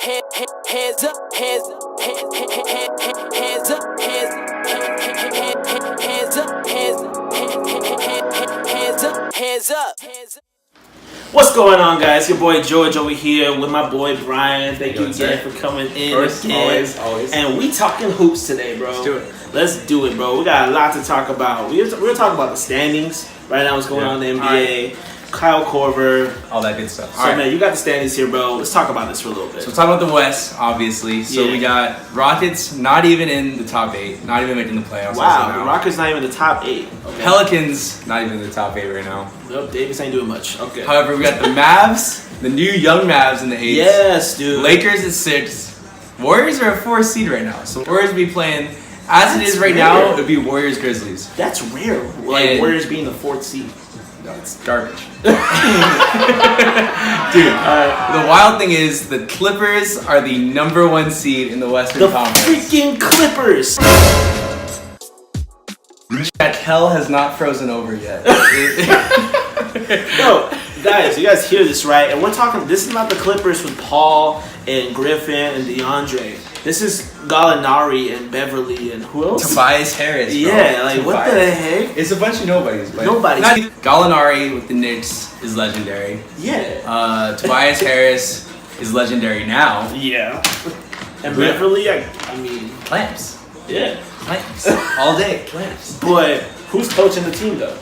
Hands up, hands up, hands up, hands up, hands up. What's going on, guys? Your boy George over here with my boy Brian. Thank you again for coming in. Always. And we talking hoops today, bro. Let's do it, bro. We got a lot to talk about. We're talking about the standings right now. What's going on in the NBA? Kyle Korver, all that good stuff. So, man, you got the standings here, bro. Let's talk about this for a little bit. So, talk about the West, obviously. So, we got Rockets not even in the top 8, not even making the playoffs. Wow, the Rockets not even in the top 8. Okay. Pelicans not even in the top 8 right now. Nope, Davis ain't doing much. Okay. However, we got the Mavs, the new young Mavs in the 8. Yes, dude. Lakers at 6. Warriors are a 4th seed right now. So, Warriors will be playing, as it is right now, it would be Warriors Grizzlies. That's rare. Like, Warriors being the 4th seed. No, it's garbage. Dude, the wild thing is the Clippers are the number 1 seed in the Western Conference. The freaking Clippers! That hell has not frozen over yet. No, guys, you guys hear this, right? And we're talking, this is not the Clippers with Paul and Griffin and DeAndre. This is Gallinari and Beverly and who else? Tobias Harris. Bro. Yeah, like Tobias. What the heck? It's a bunch of nobodies. But nobodies. Gallinari with the Knicks is legendary. Yeah. Tobias Harris is legendary now. Yeah. And Beverly, I mean... Clamps. Yeah. Clamps. All day. Clamps. But who's coaching the team, though?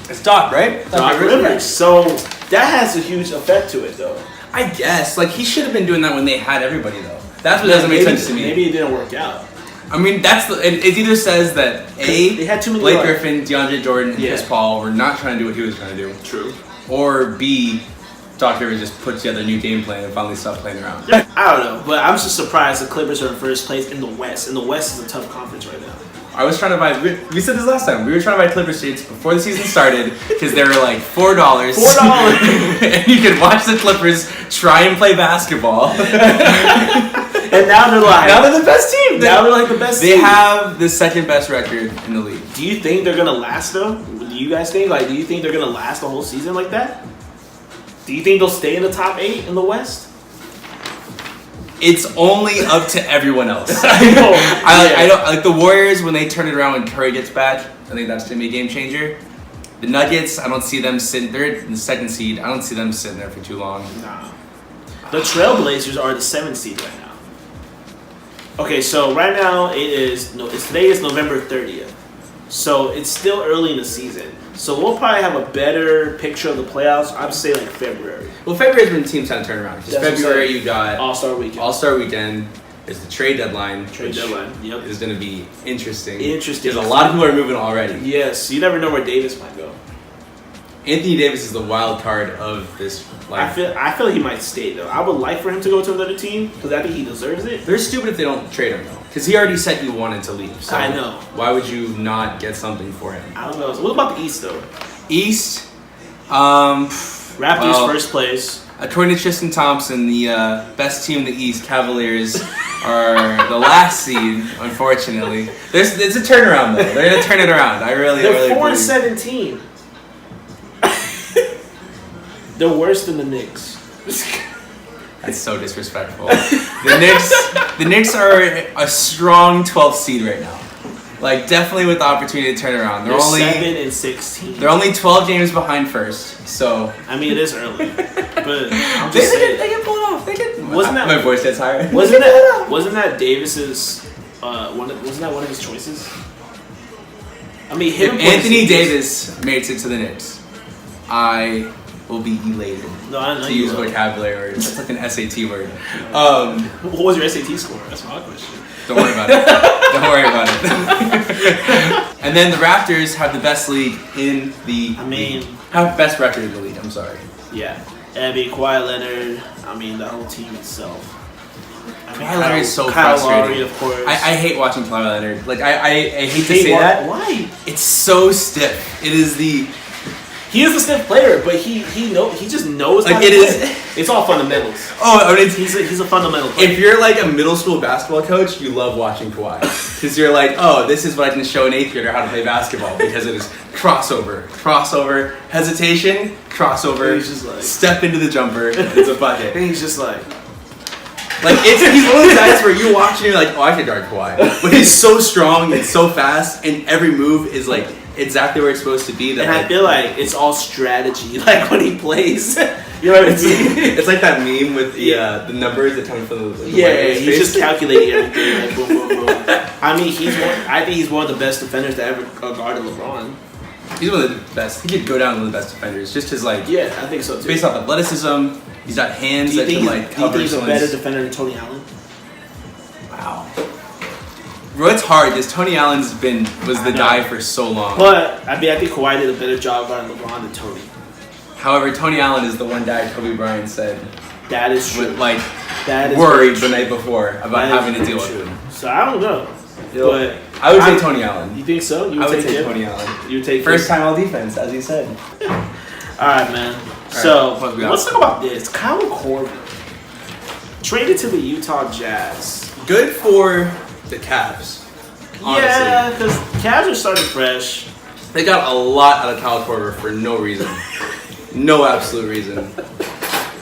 It's Doc, right? Doc Rivers. So that has a huge effect to it, though. I guess. Like, he should have been doing that when they had everybody, though. That's what doesn't make sense to me. Maybe it didn't work out. I mean, it either says that they had too many Blake Griffin, DeAndre Jordan, and Chris Paul were not trying to do what he was trying to do. True. Or B, Doc Rivers just put together a new game plan and finally stopped playing around. I don't know, but I'm just surprised the Clippers are in first place in the West. And the West is a tough conference right now. I was trying to buy. We said this last time. We were trying to buy Clippers seats before the season started because they were like $4. $4, and you could watch the Clippers try and play basketball. And now they're the best team. Now they're like the best team. They have the second best record in the league. Do you think they're gonna last though? Do you guys think? Like, do you think they're gonna last the whole season like that? Do you think they'll stay in the top 8 in the West? It's only up to everyone else. I know. I don't like the Warriors when they turn it around when Curry gets back. I think that's gonna be a game changer. The Nuggets, I don't see them sitting. They're in the 2nd seed. I don't see them sitting there for too long. Nah. The Trailblazers are the 7th seed right now. Okay, so right now today is November 30th. So it's still early in the season. So we'll probably have a better picture of the playoffs. I'd say like February. Well, February is when teams kind of turn around. Because February you got All-Star Weekend. All-Star Weekend. There's the trade deadline. Yep. Is going to be interesting. Because a lot of people are moving already. Yes, you never know where Davis might go. Anthony Davis is the wild card of this. I feel like he might stay though. I would like for him to go to another team because I think he deserves it. They're stupid if they don't trade him though, because he already said he wanted to leave. So I know. Why would you not get something for him? I don't know. So what about the East though? East, Raptors first place. According to Tristan Thompson, the best team in the East, Cavaliers, are the last seed. Unfortunately, it's a turnaround though. They're gonna turn it around. They're 4-17. They're worse than the Knicks. That's so disrespectful. The Knicks are a strong 12th seed right now. Like, definitely with the opportunity to turn around. They're only 7-16. They're only 12 games behind first. So I mean, it is early, but I'm they just saying. can pull it off. Wasn't that my voice gets higher? Wasn't that Davis's wasn't that one of his choices? I mean, if Anthony Davis makes it to the Knicks, I will be elated. No, I know to use vocabulary words. That's like an SAT word. What was your SAT score? That's my question. Don't worry about it. Don't worry about it. And then the Raptors have the best league in the league. Have best record in the league, I'm sorry. Yeah. Abby, Kawhi Leonard, the whole team itself. Kawhi Leonard is so Kyle frustrating. Lowry, of course. I hate watching Kawhi Leonard. Like, I hate to say that. Why? It's so stiff. It is the... He is a stiff player, but he just knows how to play. It's all fundamentals. He's a fundamental player. If you're like a middle school basketball coach, you love watching Kawhi. Because you're like, oh, this is what I can show an 8th grader how to play basketball. Because it is crossover, hesitation, crossover, he's just like, step into the jumper, it's a bucket. And he's just like, Like he's one of those guys where you watch and you're like, oh, I could guard Kawhi, but he's so strong and so fast, and every move is like exactly where it's supposed to be. That and I feel like it's all strategy. Like when he plays, you know what I mean? It's like that meme with the numbers that come from the he's just calculating everything. Like boom, boom, boom. I mean, I think he's one of the best defenders to ever guarded LeBron. He's one of the best. He could go down one of the best defenders. Just his like. Yeah, I think so too. Based off athleticism, he's got hands that can like cover. Do you think he's a better defender than Tony Allen? Wow. Bro, it's hard because Tony Allen's was the guy for so long. But I think Kawhi did a better job guarding LeBron than Tony. However, Tony Allen is the one guy Kobe Bryant said that is true. Worried the night before about having to deal with him. So I don't know. But I would say Tony Allen. You think so? I would say Tony Allen. You would take first time all defense, as he said. All right, man. So let's talk about this. Kyle Korver traded to the Utah Jazz. Good for the Cavs. Honestly. Yeah, because Cavs are starting fresh. They got a lot out of Kyle Korver for no reason. No absolute reason.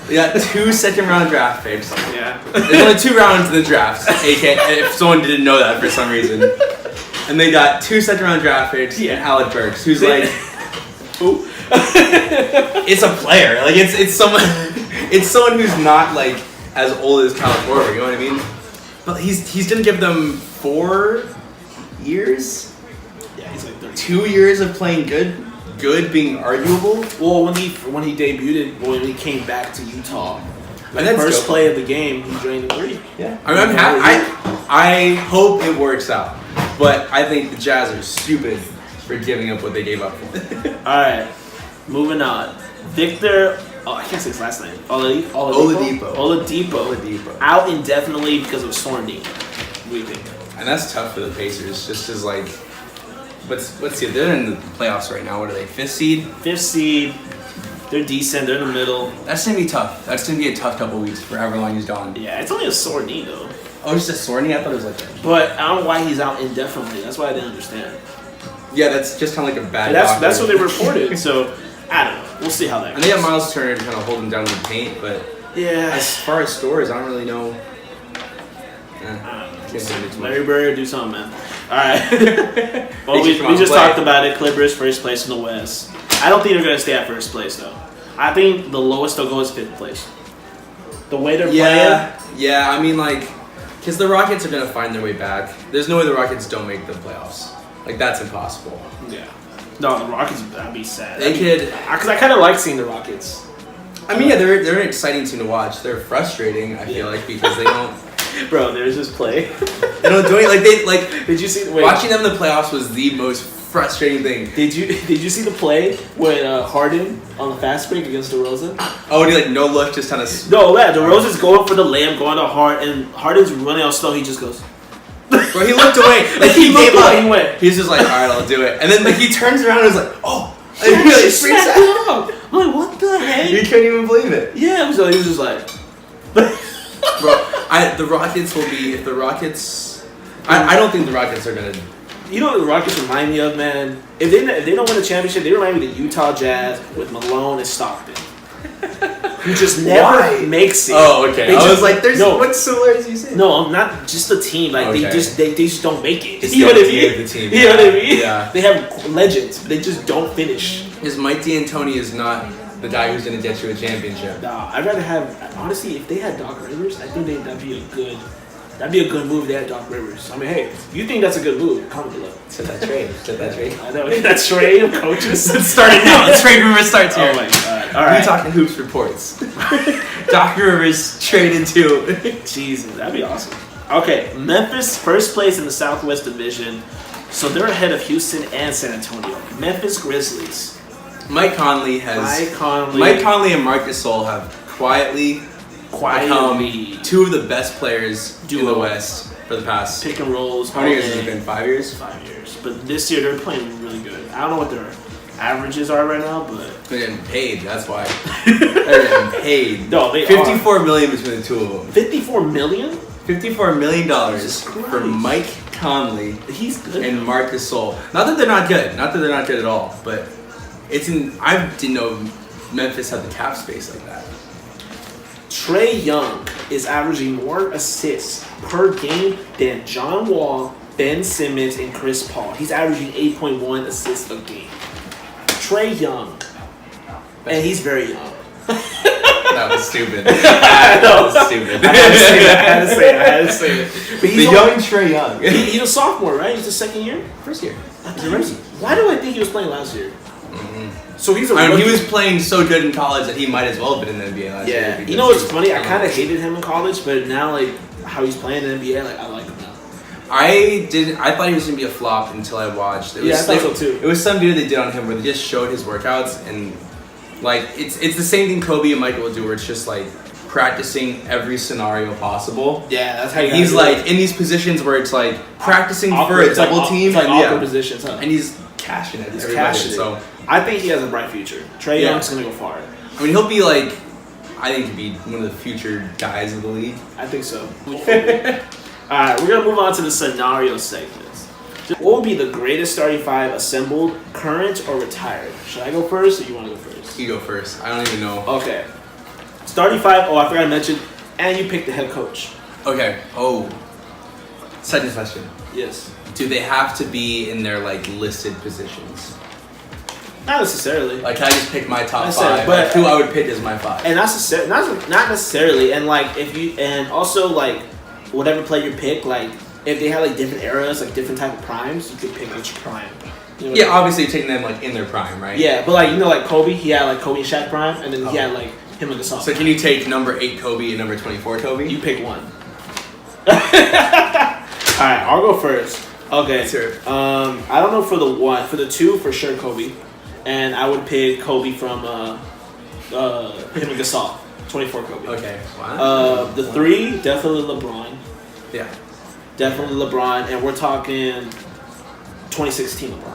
They got 2 second-round draft picks. Yeah. There's only 2 rounds in the draft, if someone didn't know that for some reason. And they got 2 second-round draft picks and Alec Burks, who's like, who? It's a player. Like it's someone who's not like as old as Kyle Korver. You know what I mean? But he's gonna give them 4 years. Yeah, he's like 30. 2 years of playing good being arguable. Well, when he debuted, when he came back to Utah, the first dope. play of the game, he drained the 3. Yeah, I'm happy. I hope it works out, but I think the Jazz are stupid for giving up what they gave up for. All right, moving on. Victor, I can't say his last name. Oladipo out indefinitely because of sore knee. What do you think? And that's tough for the Pacers, just as like. Let's see. They're in the playoffs right now. What are they? 5th seed. 5th seed. They're decent. They're in the middle. That's gonna be tough. That's gonna be a tough couple weeks for however long he's gone. Yeah, it's only a sore knee though. Oh, it's just a sore knee. I thought it was like that. But I don't know why he's out indefinitely. That's why I didn't understand. Yeah, that's just kind of like a bad. That's what they reported. So I don't know. We'll see how that goes. And they have Miles Turner to kind of hold him down in the paint, but yeah. As far as scores, I don't really know. Larry Bird, do something, man. All right. Well, we just talked about it. Clippers first place in the West. I don't think they're gonna stay at first place though. I think the lowest they'll go is 5th place. The way they're playing. Yeah. I mean, like, because the Rockets are gonna find their way back. There's no way the Rockets don't make the playoffs. Like that's impossible. Yeah. No, the Rockets. That'd be sad. They could. Because I kind of like seeing the Rockets. I mean, yeah, they're an exciting team to watch. They're frustrating. I feel like because they don't. Bro, there's this play. They don't do it. Did you see? Watching them in the playoffs was the most frustrating thing. Did you see the play when Harden on the fast break against DeRozan? Oh, and he like no look, just kind of. No, yeah, DeRozan's going for the layup, going to Hart, and Harden's running out slow. He just goes. Bro, he looked away. Like he gave up. He went. He's just like, all right, I'll do it. And then like he turns around and is like, oh. And he really freaks out. I'm like, what the heck? You couldn't even believe it. Yeah, he was just like. Bro, the Rockets will be if the Rockets. I don't think the Rockets are gonna. You know what the Rockets remind me of, man? If they don't win a championship, they remind me of the Utah Jazz with Malone and Stockton. Who just never makes it. Oh, okay. I was like, "There's what's similar as you said?" No, I'm not just the team. Like they just don't make it. It's you know what I mean? The team. You know what I mean? Yeah. They have legends, but they just don't finish. Because Mike D'Antoni is not the guy who's gonna get you a championship. Nah, I'd rather have. Honestly, if they had Doc Rivers, I think that'd be a good. That'd be a good move. If they had Doc Rivers. I mean, hey, if you think that's a good move? Comment below. Set that trade. I know that trade of coaches. It's starting now. The trade rumor starts here. Oh my god! All right. We talking hoops reports. Doc Rivers traded to. Jesus, that'd be awesome. Okay, Memphis first place in the Southwest Division, so they're ahead of Houston and San Antonio. Memphis Grizzlies. Mike Conley and Marc Gasol have quietly become 2 of the best players in the West for the past pick and rolls. How many years has it been? 5 years? 5 years. But this year they're playing really good. I don't know what their averages are right now, but they're getting paid. That's why they're getting paid. No, they $54 million between the 2 of them. $54 million? $54 million for Mike Conley. He's good. And Marc Gasol. Not that they're not good. Not that they're not good at all. But I didn't know Memphis had the cap space like that. Trae Young is averaging more assists per game than John Wall, Ben Simmons, and Chris Paul. He's averaging 8.1 assists a game. Trae Young. And he's very young. That was stupid. That was stupid. I had to say it. But The young Trae Young. He's a sophomore, right? He's a second year? First year. He's a rookie. Why do I think he was playing last year? So he's a I rookie. mean, he was playing so good in college that he might as well have been in the NBA last year. Yeah. because You know what's he was- funny? I kind of hated him in college, but now, like, how he's playing in the NBA, like, I like him now. I thought he was gonna be a flop until I watched. It was, Yeah, I thought so too. It was some video they did on him where they just showed his workouts and like it's the same thing Kobe and Michael will do where it's just like practicing every scenario possible. Yeah, that's how you He's gotta do like it. in these positions where it's like practicing for Awkward. a It's like double aw- team It's like and awkward positions, huh? and he's cashing it. He's everybody, cashing it. So I think he has a bright future. Trae Yeah. Young's gonna go far. I mean he'll be like I think he'd be one of the future guys of the league. I think so. Alright, we're gonna move on to the scenario segments. What would be the greatest starting five assembled, current or retired? Should I go first or you wanna go first? You go first. I don't even know. Okay. Starting five, oh I forgot to mention, and you pick the head coach. Okay. Oh. Second question. Yes. Do they have to be in their like listed positions? Not necessarily. Like, can I just pick my top I said, five? but- Like, who I would pick as my five? And not necessarily. And like if you and also like whatever player you pick, like if they have like different eras, like different type of primes, you could pick which prime. You know what I Yeah, mean? obviously you're taking them like in their prime, right? Yeah, but like you know like Kobe, he had like Kobe and Shaq prime, and then he had like him and Gasol. So can you take number 8 Kobe and number 24 Kobe? You pick one. Alright, I'll go first. Okay. Sure. I don't know for the one. For the two, for sure Kobe. And I would pick Kobe from him and Gasol. 24 Kobe. Okay. Wow. The three, definitely LeBron. Yeah. Definitely LeBron. And we're talking 2016 LeBron.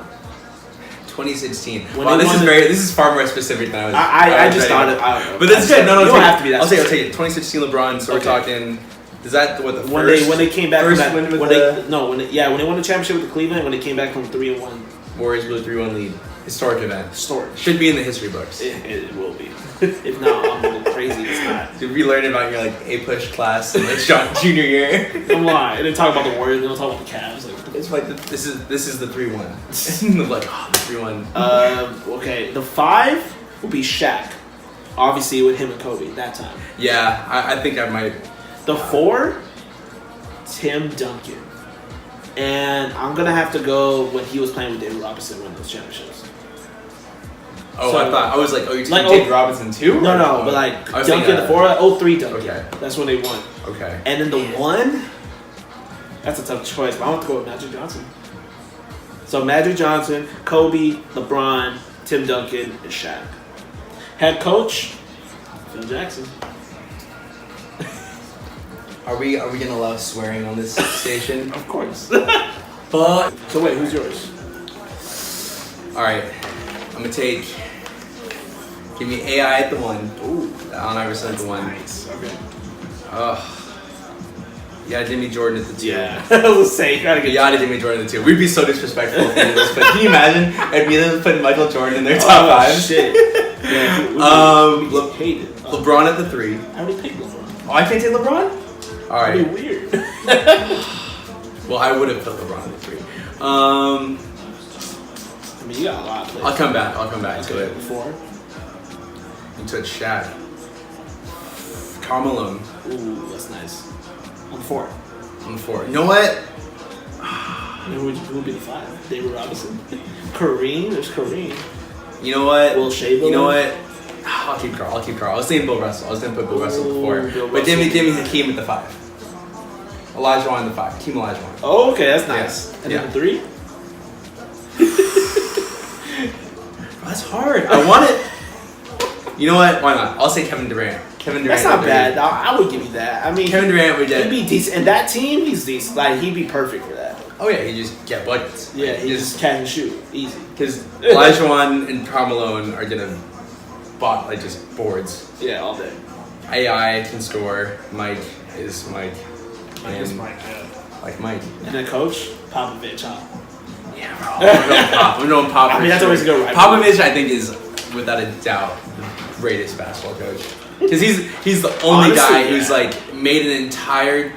2016. When Wow, they this won is far more specific than I was. I was just ready. thought it. I don't know. But that's good. No, you take don't it. have to be that. I'll take specific. it. 2016 LeBron. So we're Okay. talking. Is that what the When first? they came back first from win that, with when the they won the championship with the Cleveland, when they came back from 3-1, Warriors with a 3-1 lead. Historic event. story. Should be in the history books. It will be. If not, I'm going crazy. It's not. Did we learn about your like A-push class in like junior year? Come on. And they talk about the Warriors. They don't talk about the Cavs. Like, It's like this is the 3-1. Like the 3-1. Okay, the five will be Shaq. Obviously, with him and Kobe that time. Yeah, I think I might. The four, Tim Duncan. And I'm gonna have to go when he was playing with David Robinson winning those championships. Oh, So- I was like, oh, you're taking Like, David Robinson too? No, Or- but like I was Duncan, thinking, the four, 03 Duncan. Okay. That's when they won. Okay. And then the one, that's a tough choice, but I want to go with Magic Johnson. So Magic Johnson, Kobe, LeBron, Tim Duncan, and Shaq. Head coach, Phil Jackson. Are we gonna allow swearing on this station? Of course. But So wait, who's yours? all right, I'm gonna take. Give me AI at the one. Ooh, Allen Iverson at the one. nice. Okay. Yeah, Jimmy Jordan at the two. Yeah. I was gonna say, you gotta get. Yeah, Jimmy Jordan at the two. We'd be so disrespectful if we did this, but can you imagine? I'd be able to put Michael Jordan in their top five. Shit. Yeah. Le- Hated. LeBron at the three. I already picked LeBron. Oh, I can't take LeBron? All That'd right. be weird. Well, I would have put LeBron at the three. I mean, you got a lot of players. I'll come back to it. Four. Into Shaq. Karl Malone Ooh, that's nice. On four. on the four. You know what? Who would be the five? David Robinson. Kareem. There's Kareem. You know what? Will Chamberlain. You know what? I'll keep Carl. I was saying Bill Russell. I was gonna put Bill Russell at the four. Bill But give Russell. me Hakeem at the five. Olajuwon at the five. Team Olajuwon. Oh, okay, that's nice. Yeah. And Yeah. then the three? That's hard. I want it. You know what? Why not? I'll say Kevin Durant. Kevin Durant. That's not at bad. three. I would give you that. I mean, Kevin Durant would he'd get. be decent. And that team, he's decent. Like, he'd be perfect for that. Oh yeah, he just get buckets. Yeah, he just catch and shoot. Easy. because Olajuwon and Karl Malone are gonna bot like just boards. Yeah, all day. AI can score. Mike is Mike. Like this And Mike, yeah. like Mike. And then coach, Popovich, huh? Yeah, bro. I'm going Pop. I mean, that's always a good rivalry. Popovich, I think, is without a doubt the greatest basketball coach. Because he's the only Honestly, guy yeah. who's like made an entire,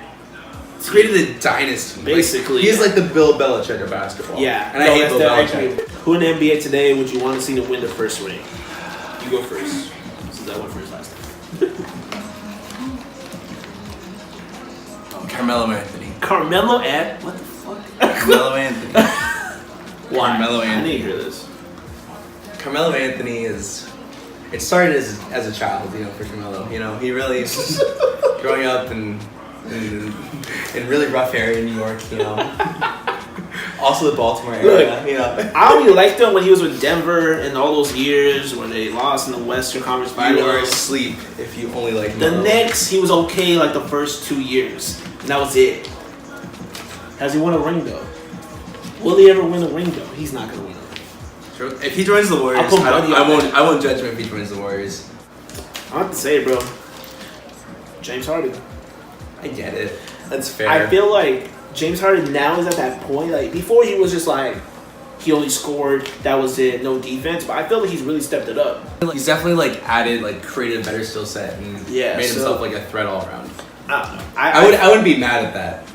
created a dynasty. Basically, he's like the Bill Belichick of basketball. Yeah, and I hate Bill Belichick. Who in the NBA today would you want to see to win the first ring? You go first, since I went first last time. Carmelo Anthony. Carmelo and what the fuck? Carmelo Anthony. Why? Carmelo I Anthony. need to hear this. Carmelo Anthony is. It started as a child, for Carmelo. He really growing up in really rough area in New York. Also the Baltimore area. I only liked him when he was with Denver in all those years when they lost in the Western Conference Finals. You are asleep if you only like The Melo. Knicks, he was okay like the first 2 years, and that was it. Has he won a ring though? Will he ever win a ring though? He's not gonna win a ring. If he joins the Warriors, I won't judge him if he joins the Warriors. I have to say, bro. James Harden. I get it. That's fair. I feel like James Harden now is at that point. Like before, he was just like he only scored. That was it. No defense. But I feel like he's really stepped it up. He's definitely added created a better skill set and made himself a threat all around. I don't know. I wouldn't be mad at that.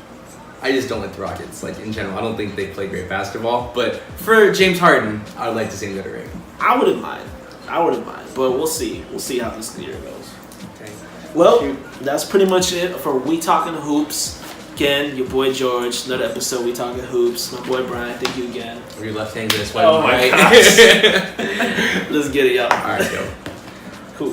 I just don't like the Rockets. In general, I don't think they play great basketball. But for James Harden, I would like to see him go to ring. I wouldn't mind. But we'll see. We'll see how this year goes. Okay. Well, that's pretty much it for We Talking Hoops. Again, your boy George. Another episode We Talking Hoops. My boy Brian. Thank you again. Or your left hand this way. Oh my gosh. Let's get it, y'all. All right, go. Cool.